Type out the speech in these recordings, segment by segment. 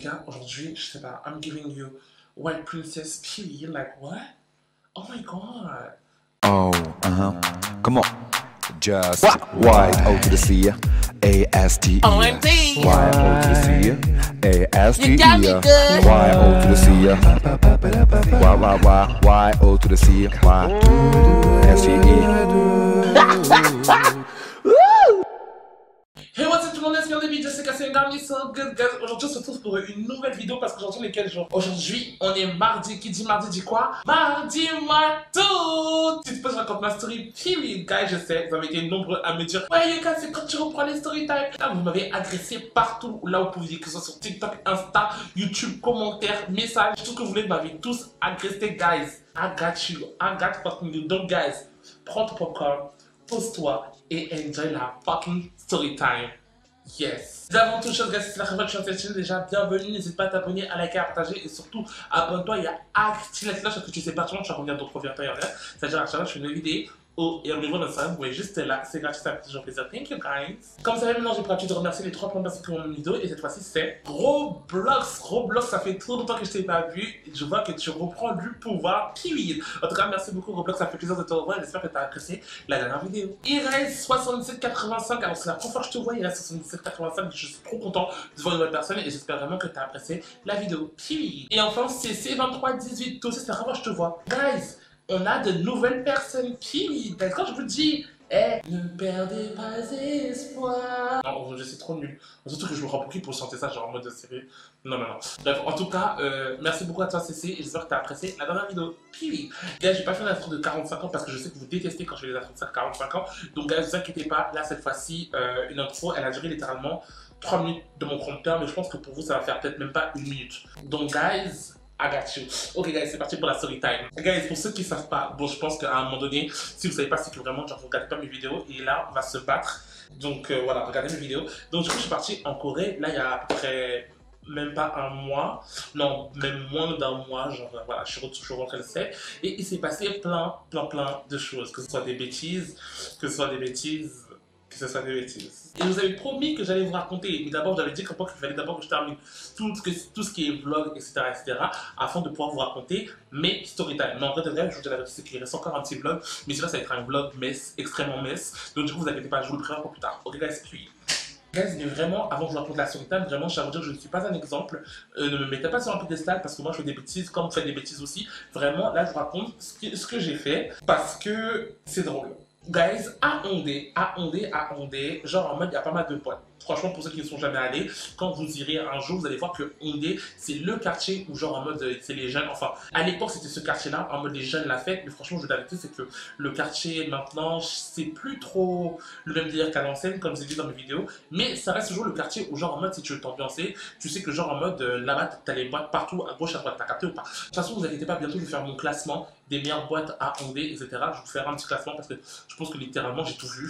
gars, aujourd'hui, je sais pas, I'm giving you White Princess P. Like, what? Oh my god. Oh, come on. Just white O to the C, A-S-T-E. OMG. Y O to the C, A-S-T-E. You got me good. Y O to the C, Y O to the C, Y S-T-E. Hey, what's up tout le monde, c'est Baby, Jessica, c'est Ngami, so good guys. Aujourd'hui, on se retrouve pour une nouvelle vidéo parce qu'aujourd'hui, on est quel jour? Aujourd'hui, on est mardi. Qui dit mardi dit quoi? Mardi matou! Tu te poses, je raconte ma story. Puis, guys, je sais, vous avez été nombreux à me dire, ouais, les gars, c'est quand tu reprends les story time. Là, vous m'avez agressé partout là où vous pouviez, que ce soit sur TikTok, Insta, YouTube, commentaires, messages, tout ce que vous voulez, vous m'avez tous agressé, guys. I got you. I got fucking you. Donc, guys, prends ton popcorn, pose-toi et enjoy la fucking story time. Yes. Avant toute chose, guys, si c'est la première fois que tu es sur cette chaîne, déjà bienvenue. N'hésite pas à t'abonner, à liker, à partager et surtout abonne-toi et à activer la cloche parce que tu sais pas, tu vas revenir d'autres premières temps. C'est-à-dire à chaque fois que je fais une vidéo et au niveau de ça, vous voyez juste là, c'est gratuit, ça fait toujours plaisir. Thank you guys. Comme ça, maintenant j'ai pour habitude de remercier les 3 premières personnes qui ont mon vidéo et cette fois-ci c'est Roblox. Roblox, ça fait trop longtemps que je t'ai pas vu. Je vois que tu reprends du pouvoir. Period. En tout cas, merci beaucoup Roblox, ça fait plaisir de te revoir. J'espère que tu as apprécié la dernière vidéo. Il reste 77,85. Alors c'est la première fois que je te vois, il reste 77,85. Je suis trop content de voir une nouvelle personne et j'espère vraiment que tu as apprécié la vidéo. Period. Et enfin, c'est C2318. Toi aussi, c'est la première fois que je te vois. Guys, on a de nouvelles personnes qui, quand je vous dis, ne perdez pas espoir. Non, je suis trop nul. Surtout que je me rends beaucoup pour chanter ça, genre en mode de série. Non. Bref, en tout cas, merci beaucoup à toi, CC, et j'espère que tu as apprécié la dernière vidéo. Puis, gars, j'ai pas fait l'intro de 45 ans parce que je sais que vous détestez quand je fais les intros de 45 ans. Donc, gars, ne vous inquiétez pas, là, cette fois-ci, une intro, elle a duré littéralement 3 minutes de mon prompteur, mais je pense que pour vous, ça va faire peut-être même pas 1 minute. Donc, guys, I got you. Ok guys, c'est parti pour la story time. Guys, pour ceux qui ne savent pas, bon je pense qu'à un moment donné, si vous ne savez pas, c'est que vraiment genre vous regardez pas mes vidéos et là on va se battre. Donc voilà, regardez mes vidéos. Donc du coup je suis parti en Corée, là il y a à peu près même pas un mois, non même moins d'un mois, genre voilà, je suis toujours rentré le 7 et il s'est passé plein de choses, que ce soit des bêtises, que ce soit des bêtises. Et je vous avais promis que j'allais vous raconter, mais d'abord j'avais dit qu'il fallait d'abord que je termine tout ce qui est vlog, etc., afin de pouvoir vous raconter mes story time. Mais en vrai, je vous dis la vérité, c'est qu'il reste encore un petit vlog, mais celui-là ça va être un vlog mess, extrêmement mess. Donc du coup, vous inquiétez pas, je vous le préviens pour plus tard. Ok guys, puis guys, mais vraiment, avant que je vous raconte la story time, vraiment, je tiens à vous dire que je ne suis pas un exemple. Ne me mettez pas sur un piédestal parce que moi je fais des bêtises, comme vous faites des bêtises aussi. Vraiment, là je vous raconte ce que j'ai fait parce que c'est drôle. Guys, à Hondé, genre en mode il y a pas mal de boîtes. Franchement, pour ceux qui ne sont jamais allés, quand vous irez un jour, vous allez voir que Hondé, c'est le quartier où genre en mode c'est les jeunes, enfin à l'époque c'était ce quartier-là, en mode les jeunes la fête, mais franchement je vous l'avais dit, c'est que le quartier maintenant, c'est plus trop le même délire qu'à l'ancienne, comme j'ai dit dans mes vidéos, mais ça reste toujours le quartier où genre en mode si tu veux t'ambiancer, tu sais que genre en mode là-bas t'as les boîtes partout, à gauche, à droite, t'as capté ou pas? De toute façon, vous inquiétez pas, bientôt je vais faire mon classement des meilleures boîtes à Hondé, etc. Je vais vous faire un petit classement parce que je pense que littéralement j'ai tout vu.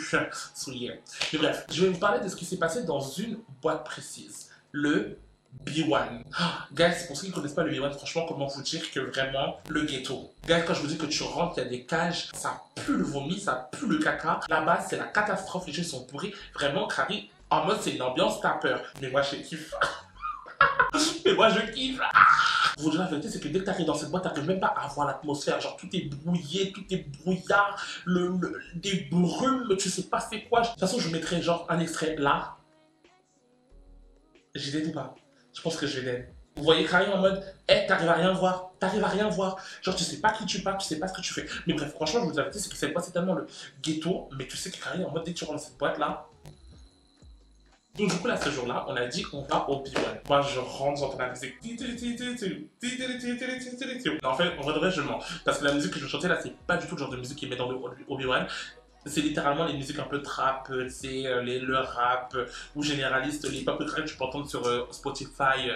Mais bref, je vais vous parler de ce qui s'est passé dans une boîte précise, le B1. Guys, pour ceux qui ne connaissent pas le B1, franchement, comment vous dire que vraiment le ghetto. Guys, quand je vous dis que tu rentres, il y a des cages, ça pue le vomi, ça pue le caca. Là-bas, c'est la catastrophe, les gens sont pourris. Vraiment, Carrie, en mode, c'est une ambiance, t'as peur. Mais moi, je kiffe. Mais moi, je kiffe. Vous dire la vérité, c'est que dès que tu arrives dans cette boîte, tu n'arrives même pas à voir l'atmosphère. Genre, tout est brouillé, tout est brouillard, des brumes, tu sais pas c'est quoi. De toute façon, je vous mettrai genre un extrait là. J'y dead ou pas? Je pense que je vais dead. Vous voyez Carrie en mode, t'arrives à rien voir, t'arrives à rien voir. Genre, tu sais pas qui tu parles, tu sais pas ce que tu fais. Mais bref, franchement, je vous dis la vérité, c'est que cette boîte, c'est tellement le ghetto. Mais tu sais que Carrie en mode, dès que tu rentres dans cette boîte là. Donc du coup là ce jour-là, on a dit on va au B1. Moi je rentre, j'entends la musique. Non, en fait, en vrai de vrai je mens. Parce que la musique que je chantais là, c'est pas du tout le genre de musique qu'ils mettent dans le B1. C'est littéralement les musiques un peu trap, c'est le rap ou généraliste, les pop que tu peux entendre sur Spotify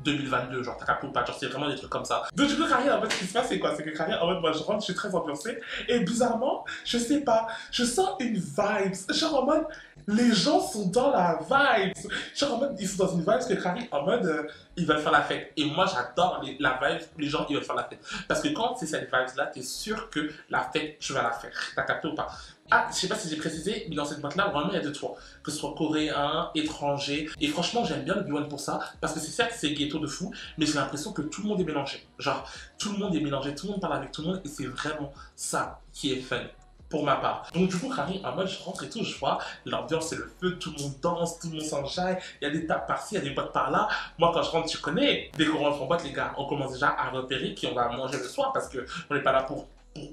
2022, genre t'as capté ou pas, genre c'est vraiment des trucs comme ça. Donc du coup Carrie, en fait ce qui se passe c'est quoi? C'est que Carrie, en mode moi je rentre, je suis très ambiancée et bizarrement, je sais pas, je sens une vibe, genre en mode les gens sont dans la vibe, genre en mode ils sont dans une vibe que Carrie en mode ils veulent faire la fête. Et moi j'adore la vibe, les gens ils veulent faire la fête. Parce que quand c'est cette vibe là, t'es sûr que la fête tu vas la faire, t'as capté ou pas? Ah, je sais pas si j'ai précisé, mais dans cette boîte-là, vraiment, il y a de toi. Que ce soit coréen, étranger. Et franchement, j'aime bien le B1 pour ça, parce que c'est certes, c'est ghetto de fou, mais j'ai l'impression que tout le monde est mélangé. Genre, tout le monde est mélangé, tout le monde parle avec tout le monde, et c'est vraiment ça qui est fun. Pour ma part. Donc du coup, Harry, en mode, je rentre et tout, je vois, l'ambiance c'est le feu, tout le monde danse, tout le monde s'enjaille, il y a des tables par-ci, il y a des boîtes par-là. Moi, quand je rentre, tu connais, dès qu'on rentre en boîte, les gars, on commence déjà à repérer qui on va manger le soir, parce qu'on n'est pas là pour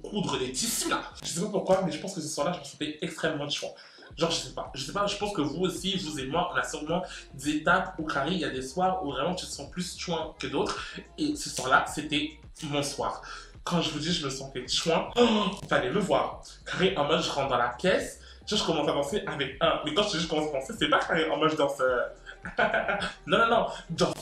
coudre des tissus, là. Je sais pas pourquoi, mais je pense que ce soir-là, je me sentais extrêmement chouin. Genre, je sais pas, je pense que vous aussi, vous et moi, on a sûrement des étapes où, Harry, il y a des soirs où vraiment tu te sens plus chouin que d'autres, et ce soir-là, c'était mon soir. Quand je vous dis, je me sentais chouin, fallait me voir. Carré en mode, je rentre dans la pièce, je commence à danser avec un. Mais quand je dis je commence à danser, c'est pas carré en mode, je danse. Non, non, non, je danse.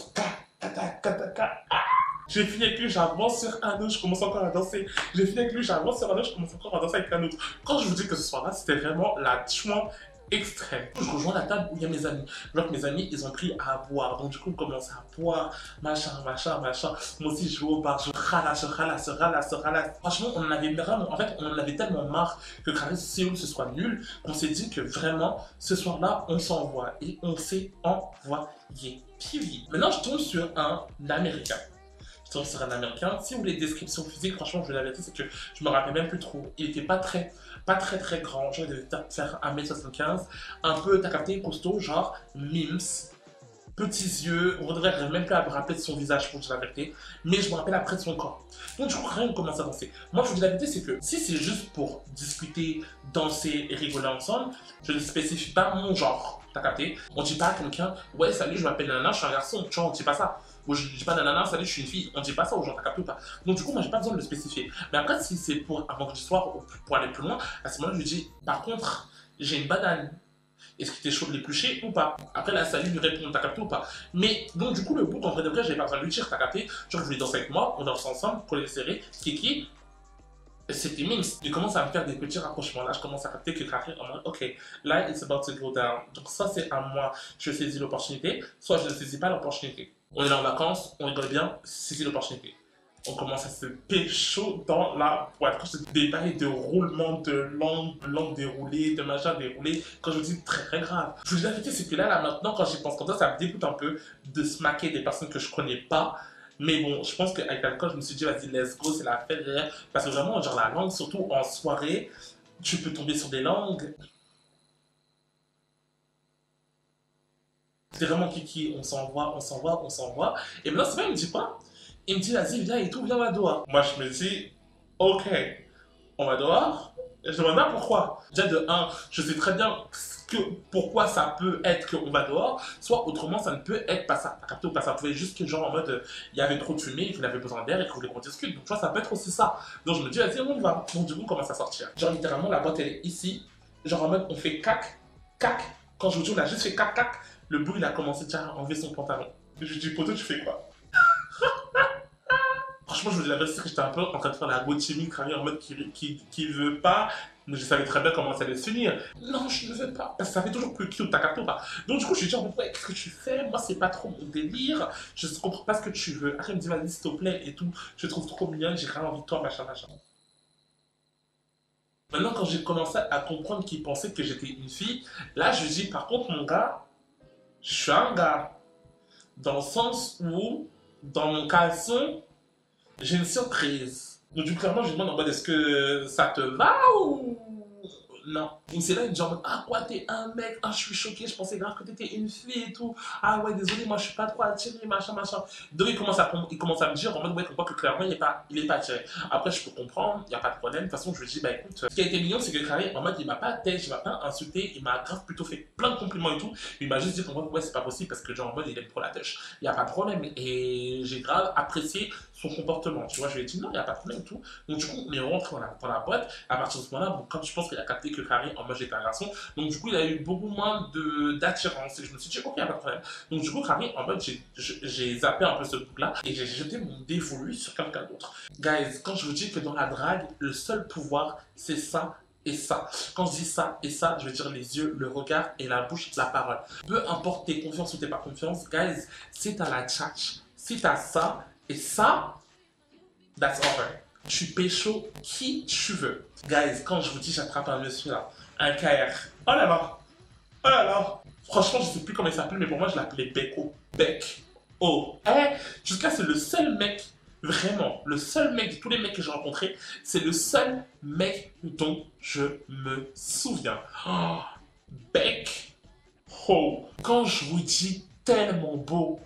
J'ai fini avec lui, j'avance sur un autre, je commence encore à danser. J'ai fini avec lui, j'avance sur un autre, je commence encore à danser avec un autre. Quand je vous dis que ce soir-là, c'était vraiment la chouin extrême. Je rejoins la table où il y a mes amis. Je vois que mes amis, ils ont pris à boire. Donc du coup, on commence à boire, machin. Moi aussi, je vais au bar, je ralasse. Franchement, on en avait vraiment, en fait, on en avait tellement marre que Carré Séoul ce soit nul, qu'on s'est dit que vraiment, ce soir-là, on s'envoie. Et on s'est envoyé. Puis, maintenant, je tombe sur un Américain. Je tombe sur un Américain. Si vous voulez description physique, franchement, je vais la vérité, c'est que je me rappelle même plus trop. Il était pas très grand, genre il devait faire 1m75, un peu, t'as capté, costaud, genre mims, petits yeux, on devrait même pas me rappeler de son visage pour dire la vérité, mais je me rappelle après de son corps. Donc du coup, rien, on commence à danser. Moi, je vous dis la vérité, c'est que si c'est juste pour discuter, danser et rigoler ensemble, je ne spécifie pas mon genre, t'as capté. On dit pas à quelqu'un, ouais, salut, je m'appelle Nana, je suis un garçon, tu vois, on dit pas ça. Ou je dis pas nanana, salut, je suis une fille. On dit pas ça aux gens, t'as capté ou pas? Donc du coup, moi, j'ai pas besoin de le spécifier. Mais après, si c'est pour un vendredi soir ou pour aller plus loin, à ce moment-là, je lui dis, par contre, j'ai une banane. Est-ce qu'il était chaud de l'éplucher ou pas? Après, là, salut lui répond, t'as capté ou pas? Mais donc, du coup, le bout, en vrai de vrai, j'avais pas besoin de lui dire, t'as capté? Genre, je voulais danser avec moi, on danse ensemble, pour les serrer, kiki. C'était mince. Il commence à me faire des petits rapprochements. Là, je commence à capter que Carré en mode, ok, là, it's about to go down. Donc, ça, c'est à moi. Je saisis l'opportunité, soit je ne saisis pas l'opportunité. On est là en vacances, on rigole bien, saisis l'opportunité. On commence à se pécho dans la boîte. Quand je dis des bails de roulement de langue déroulée, de machin déroulé, quand je dis très grave. Je vous dis la vérité, c'est que là maintenant, quand j'y pense comme ça me dégoûte un peu de smacker des personnes que je connais pas. Mais bon, je pense qu'avec l'alcool, je me suis dit, vas-y, let's go, c'est la fête. Parce que vraiment, genre la langue, surtout en soirée, tu peux tomber sur des langues. C'est vraiment kiki, on s'envoie. Et maintenant, c'est pas, il me dit quoi? Il me dit, vas-y, viens et tout, viens, on va dehors. Moi, je me dis, ok, on va dehors. Et je me demande pourquoi. Déjà, de un, je sais très bien pourquoi ça peut être qu'on va dehors, soit autrement, ça ne peut être pas ça. T'as capté ou pas? Ça pouvait juste que, genre, en mode, il y avait trop de fumée, qu'il avait besoin d'air et qu'il voulait qu'on discute. Donc, tu vois, ça peut être aussi ça. Donc, je me dis, vas-y, on y va. Donc, du coup, on commence à sortir. Genre, littéralement, la boîte, elle est ici. Genre, en mode, on fait cac. Quand je vous dis, on a juste fait cac. Le bout, il a commencé déjà à enlever son pantalon. Je lui dis, poto, tu fais quoi? Franchement, je vous dis la vérité, que j'étais un peu en train de faire la go chimique, en mode qui veut pas, mais je savais très bien comment ça allait se finir. Non, je ne veux pas, parce que ça fait toujours plus cute, t'as capté ou pas? Donc, du coup, je lui dis, ouais, qu'est-ce que tu fais? Moi, c'est pas trop mon délire, je ne comprends pas ce que tu veux. Après, il me dit, vas-y, s'il te plaît, et tout, je te trouve trop mignonne, j'ai rien envie de toi, machin. Maintenant, quand j'ai commencé à comprendre qu'il pensait que j'étais une fille, là, je lui dis, par contre, mon gars, je suis un gars. Dans le sens où, dans mon caleçon, j'ai une surprise. Donc, du coup, clairement, je lui demande en mode, est-ce que ça te va ou non? Donc, c'est là, il me dit en mode, ah, quoi, t'es un mec, ah, je suis choqué, je pensais grave que t'étais une fille et tout. Ah, ouais, désolé, moi, je suis pas trop attiré, machin. Donc, il commence à me dire en mode, ouais, qu'on voit que clairement, il est pas attiré. Après, je peux comprendre, il n'y a pas de problème. De toute façon, je lui dis, bah, écoute, ce qui a été mignon, c'est que Carré, en mode, il m'a pas têche, il m'a pas insulté, il m'a grave plutôt fait plein de compliments et tout. Il m'a juste dit, en mode, ouais, c'est pas possible parce que, genre, en mode, il aime trop la têche. Il n'y a pas de problème. Et j'ai grave apprécié son comportement. Tu vois, je lui ai dit, non, il n'y a pas de problème et tout. Donc, du coup, on est rentré dans la boîte. À partir de ce moment-là, bon, quand je pense qu'il a capté que Carré, en mode, j'étais un garçon. Donc, du coup, il a eu beaucoup moins d'attirance. Et je me suis dit, ok, il n'y a pas de problème. Donc, du coup, Carré, en mode, j'ai zappé un peu ce truc-là et j'ai jeté mon dévolu sur quelqu'un d'autre. Guys, quand je vous dis que dans la drague, le seul pouvoir, c'est ça et ça. Quand je dis ça et ça, je veux dire les yeux, le regard et la bouche, la parole. Peu importe tes confiances ou tes pas confiance, guys, si t'as la tchatch, si t'as ça et ça, that's over. tu pécho qui tu veux. Guys, quand je vous dis j'attrape un monsieur là, un KR, oh là là, oh là là. Franchement, je sais plus comment il s'appelle, mais pour moi, je l'appelais Beko. Bec. Oh. Jusqu'à c'est le seul mec, vraiment, le seul mec de tous les mecs que j'ai rencontrés, c'est le seul mec dont je me souviens. Oh, Bec. Oh. Quand je vous dis tellement beau,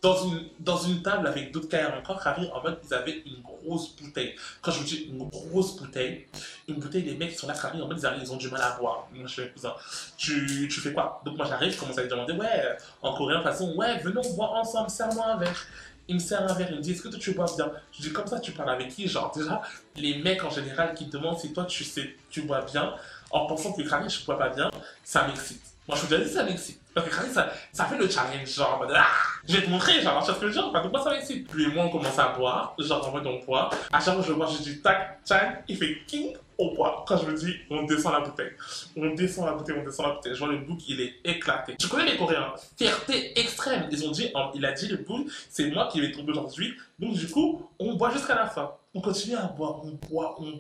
dans une table avec d'autres KR encore, Harry, en mode, ils avaient une grosse bouteille. Quand je vous dis une grosse bouteille, les mecs qui sont là, Harry, en mode, ils ont du mal à boire. Moi, je fais, cousin, tu fais quoi? Donc, moi, j'arrive, je commence à lui demander, ouais, en coréen, de toute façon, ouais, venons boire ensemble, serre-moi un verre. Il me sert un verre, il me dit, est-ce que toi, tu bois bien? Je dis, comme ça, tu parles avec qui? Genre, déjà, les mecs, en général, qui te demandent si toi, tu bois bien, en pensant que Harry, je bois pas bien, ça m'excite. Moi, je vous dis, ça m'excite. Parce que Harry, ça fait le challenge, genre, en mode, ah, je vais te montrer, genre, je fais le genre, donc moi, ça m'excite. Lui et moi, on commence à boire, genre, en mode, on boit. À chaque fois que je bois, je dis, tac, tac, il fait king, on boit. Quand je me dis, on descend la bouteille. On descend la bouteille. Je vois le bouc, il est éclaté. Tu connais les Coréens, fierté extrême. Ils ont dit, il a dit, le bouc, c'est moi qui vais tomber aujourd'hui. Donc, du coup, on boit jusqu'à la fin. On continue à boire, on boit. Il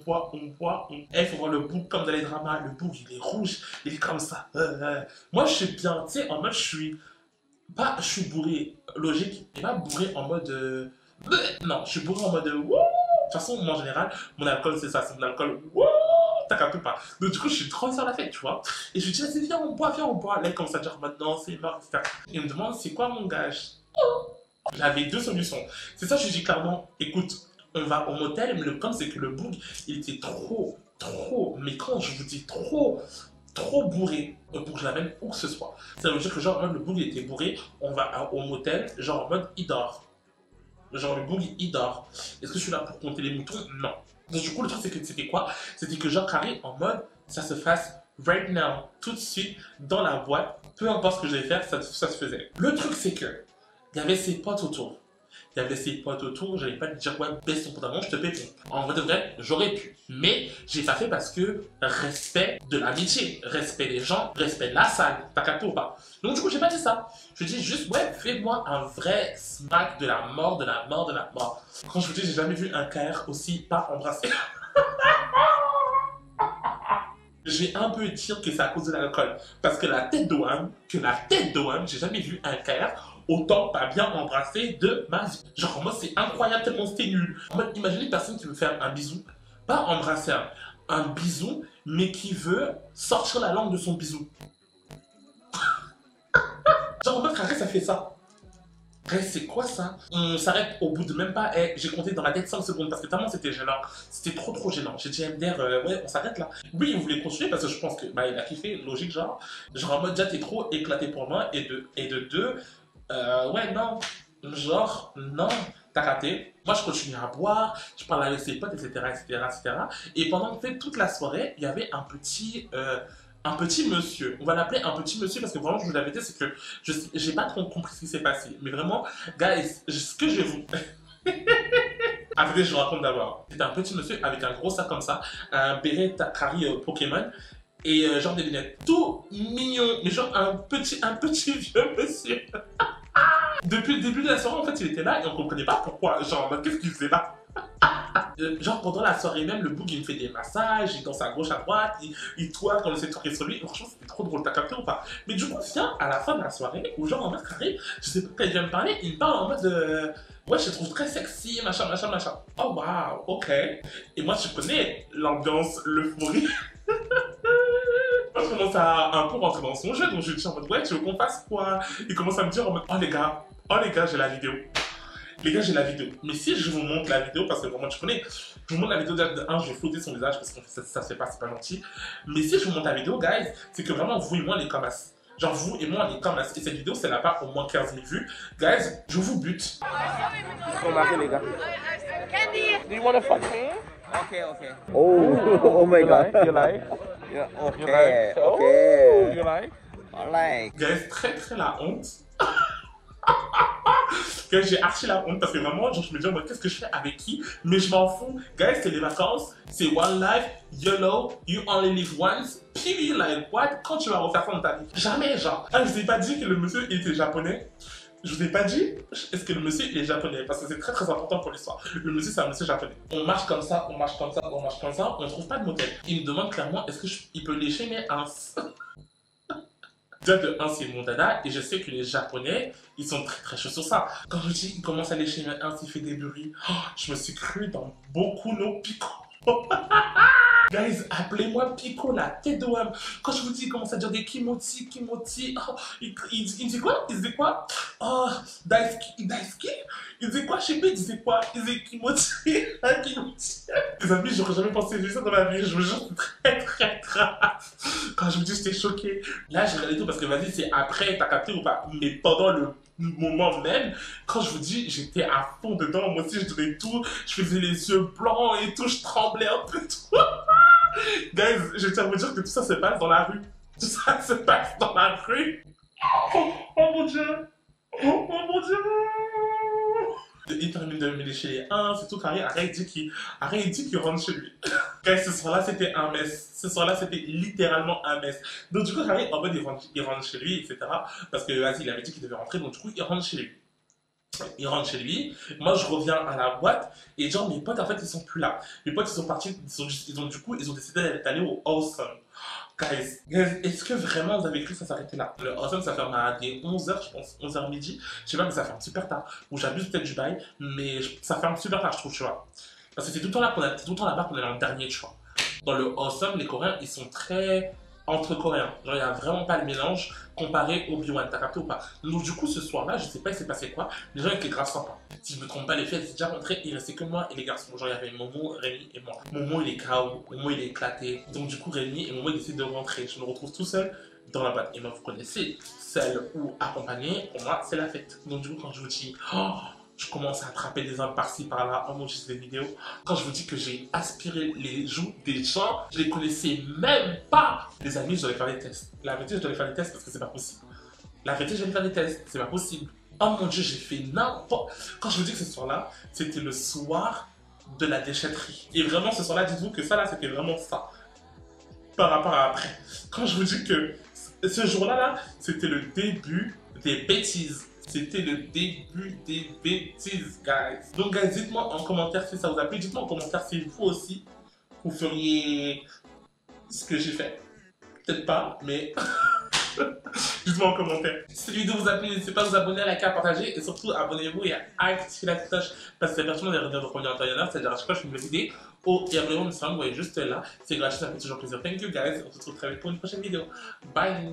faut voir le bouc comme dans les dramas. Le bouc, il est rouge, il est comme ça. Moi, je suis bien, tu sais, en mode, je suis bourré, logique, et pas bourré en mode. Non, je suis bourré en mode. Wouh. De toute façon, moi, en général, mon alcool, c'est ça, c'est mon alcool. Wouh. T'as capté pas. Donc, du coup, je suis trop sur la fête, tu vois. Et je lui dis, vas-y, viens, on boit. Là, il commence à dire, maintenant, c'est mort, etc. Il me demande, c'est quoi mon gage? J'avais deux solutions. C'est ça, je lui dis clairement, écoute, on va au motel, mais le problème, c'est que le bouc, il était trop, mais quand je vous dis trop bourré pour que je l'amène où que ce soit. Ça veut dire que, genre, en mode, le bouc, il était bourré, on va au motel, genre, en mode, il dort. Genre, le bouc, il dort. Est-ce que je suis là pour compter les moutons? Non. Donc, du coup, le truc, c'était quoi? C'était que, genre, Harry, en mode, ça se fasse right now, tout de suite, dans la boîte, peu importe ce que je vais faire, ça se faisait. Le truc, c'est que, il y avait ses potes autour. J'allais pas te dire, ouais, baisse ton pantalon, je te péponds. En vrai de vrai, j'aurais pu. Mais j'ai pas fait parce que respect de l'amitié, respect des gens, respect de la salle. T'as capté ou pas? Donc du coup, j'ai pas dit ça. Je dis juste, ouais, fais-moi un vrai smack de la mort. Quand je vous dis, j'ai jamais vu un KR aussi pas embrassé. Je vais un peu dire que c'est à cause de l'alcool. Parce que la tête d'Oham, j'ai jamais vu un KR autant pas bien embrassé de ma vie. Genre, moi, c'est incroyable tellement c'était nul. En mode, imaginez une personne qui veut faire un bisou, pas embrasser un bisou, mais qui veut sortir la langue de son bisou. Genre, en mode, carré, ça fait ça. C'est quoi ça? On s'arrête au bout de même pas. J'ai compté dans ma tête 5 secondes parce que tellement c'était gênant. C'était trop gênant. J'ai dit à MDR, ouais, on s'arrête là. Oui, il voulait continuer parce que je pense que il a kiffé, logique, genre en mode, déjà t'es trop éclaté pour moi. Et de deux, ouais, non. Genre, non, t'as raté. Moi, je continue à boire, je parle avec ses potes, etc. Et pendant en fait, toute la soirée, il y avait un petit monsieur, on va l'appeler un petit monsieur parce que vraiment je vous l'avais dit, c'est que j'ai pas trop compris ce qui s'est passé. Mais vraiment, guys, ce que je vais vous... Après, je vous raconte d'abord. C'était un petit monsieur avec un gros sac comme ça, un béret Takari Pokémon et genre des lunettes. Tout mignon, mais genre un petit vieux monsieur. Depuis le début de la soirée, en fait, il était là et on comprenait pas pourquoi. Genre, qu'est-ce qu'il faisait là? Genre pendant la soirée même, le bouc il me fait des massages, il danse à gauche à droite, il toile quand on essaie de toquer sur lui. Franchement, c'était trop drôle, t'as capté ou pas? Mais du coup, viens à la fin de la soirée, où genre en mode carré, je sais pas quand il vient me parler, il me parle en mode ouais, je te trouve très sexy, machin. Oh waouh, ok. Et moi, tu connais l'ambiance, l'euphorie. Moi, je commence à un peu rentrer dans son jeu, donc je lui dis en mode ouais, tu veux qu'on fasse quoi? Il commence à me dire en mode oh les gars, j'ai la vidéo. Les gars, j'ai la vidéo. Mais si je vous montre la vidéo, parce que vraiment, tu connais, je vous montre la vidéo de 1, je vais flouter son visage parce que ça se fait pas, c'est pas gentil. Mais si je vous montre la vidéo, guys, c'est que vraiment, vous et moi, on est comme as. Genre, vous et moi, on est comme as. Et cette vidéo, c'est là pas au moins 15 000 vues. Guys, je vous bute. Remarquez, les gars. Candy! Do you want to fuck me? Okay. Oh my god. You like? Yeah, You like? okay. Oh, you like? I like. Guys, très la honte. Guys, j'ai archi la honte parce que vraiment, genre, je me dis, qu'est-ce que je fais avec qui? Mais je m'en fous. Guys, c'est les vacances, c'est one life, YOLO, you only live once. Puis, like, what? Quand tu vas refaire ça dans ta vie? Jamais, genre. Ah, je vous ai pas dit que le monsieur il était japonais. Je vous ai pas dit, est-ce que le monsieur il est japonais? Parce que c'est très très important pour l'histoire. Le monsieur c'est un monsieur japonais. On marche comme ça, on marche comme ça, on marche comme ça, on trouve pas de motel. Il me demande clairement est-ce qu'il peut lécher mes ins. Déjà de 1 c'est mon dada et je sais que les japonais ils sont très très chauds sur ça. Quand je dis il commence à lécher mes ins, il fait des bruits, oh, je me suis cru dans beaucoup no pico. Guys, appelez-moi Pico, la tête de Wam. Quand je vous dis, il commence à dire des kimoti, kimoti. Oh, il dit quoi? Il disait quoi? Oh, daisuki, daisuki. Il disait quoi? Je sais pas, il disait quoi? Il disait kimoti, kimoti. Les amis, j'aurais jamais pensé vivre ça dans ma vie. Je vous jure, c'est très très grave. Quand je vous dis, j'étais choquée. Là, j'ai regardé tout parce que vas-y, c'est après, t'as capté ou pas? Mais pendant le moment même, quand je vous dis, j'étais à fond dedans. Moi aussi, je donnais tout. Je faisais les yeux blancs et tout. Je tremblais un peu tout. Guys, je tiens à vous dire que tout ça se passe dans la rue. Tout ça se passe dans la rue. Oh, mon dieu. Oh mon dieu. Il termine de me lécher les 1, c'est tout carré. Arrête, il dit qu'il rentre chez lui. Guys, ce soir-là, c'était un mess. Ce soir-là, c'était littéralement un mess. Donc, du coup, Harry, en mode, il rentre chez lui, etc. Parce que, vas-y, il avait dit qu'il devait rentrer. Donc, du coup, il rentre chez lui. Il rentre chez lui, moi je reviens à la boîte et genre mes potes en fait ils sont plus là. Mes potes ils sont partis, ils ont décidé d'aller au Awesome. Guys, est-ce que vraiment vous avez cru que ça s'arrêtait là? Le Awesome ça ferme à des 11h je pense, 11h midi, je sais pas mais ça ferme super tard. Ou j'abuse peut-être du bail, mais ça ferme super tard je trouve tu vois. Parce que c'est tout le temps là qu'on est en dernier tu vois. Dans le Awesome les Coréens ils sont très entre Coréens. Genre, il n'y a vraiment pas le mélange comparé au B1. T'as capté ou pas? Donc, du coup, ce soir-là, je sais pas, il s'est passé quoi. Les gens étaient grave sympas. Si je me trompe pas, les filles, elles étaient déjà rentrées. Il restait que moi et les garçons. Genre, il y avait Momo, Rémi et moi. Momo, il est KO. Momo, il est éclaté. Donc, du coup, Rémi et Momo, ils essaient de rentrer. Je me retrouve tout seul dans la boîte. Et moi, vous connaissez, seul ou accompagné, pour moi, c'est la fête. Donc, du coup, quand je vous dis, oh, je commence à attraper des uns par-ci par-là. Oh mon dieu, c'est des vidéos. Quand je vous dis que j'ai aspiré les joues des gens, je les connaissais même pas. Les amis, je dois aller faire des tests. La vérité, je dois aller faire des tests parce que c'est pas possible. La vérité, je vais aller faire des tests. C'est pas possible. Oh mon dieu, j'ai fait n'importe. Quand je vous dis que ce soir-là, c'était le soir de la déchetterie. Et vraiment, ce soir-là, dites-vous que ça, là, c'était vraiment ça. Par rapport à après. Quand je vous dis que ce jour-là, là, c'était le début des bêtises. C'était le début des bêtises, guys. Donc, guys, dites-moi en commentaire si ça vous a plu. Dites-moi en commentaire si vous aussi, vous feriez ce que j'ai fait. Peut-être pas, mais dites-moi en commentaire. Si cette vidéo vous a plu, n'hésitez pas à vous abonner, à liker, à partager. Et surtout, abonnez-vous et activez la cloche. Parce que c'est personne de revenir de premier en temps et en heure. C'est-à-dire à chaque fois que je fais une nouvelle vidéo. Oh, et abonnez-vous, vous voyez juste là. C'est gratuit, ça fait toujours plaisir. Thank you, guys. On se retrouve très vite pour une prochaine vidéo. Bye.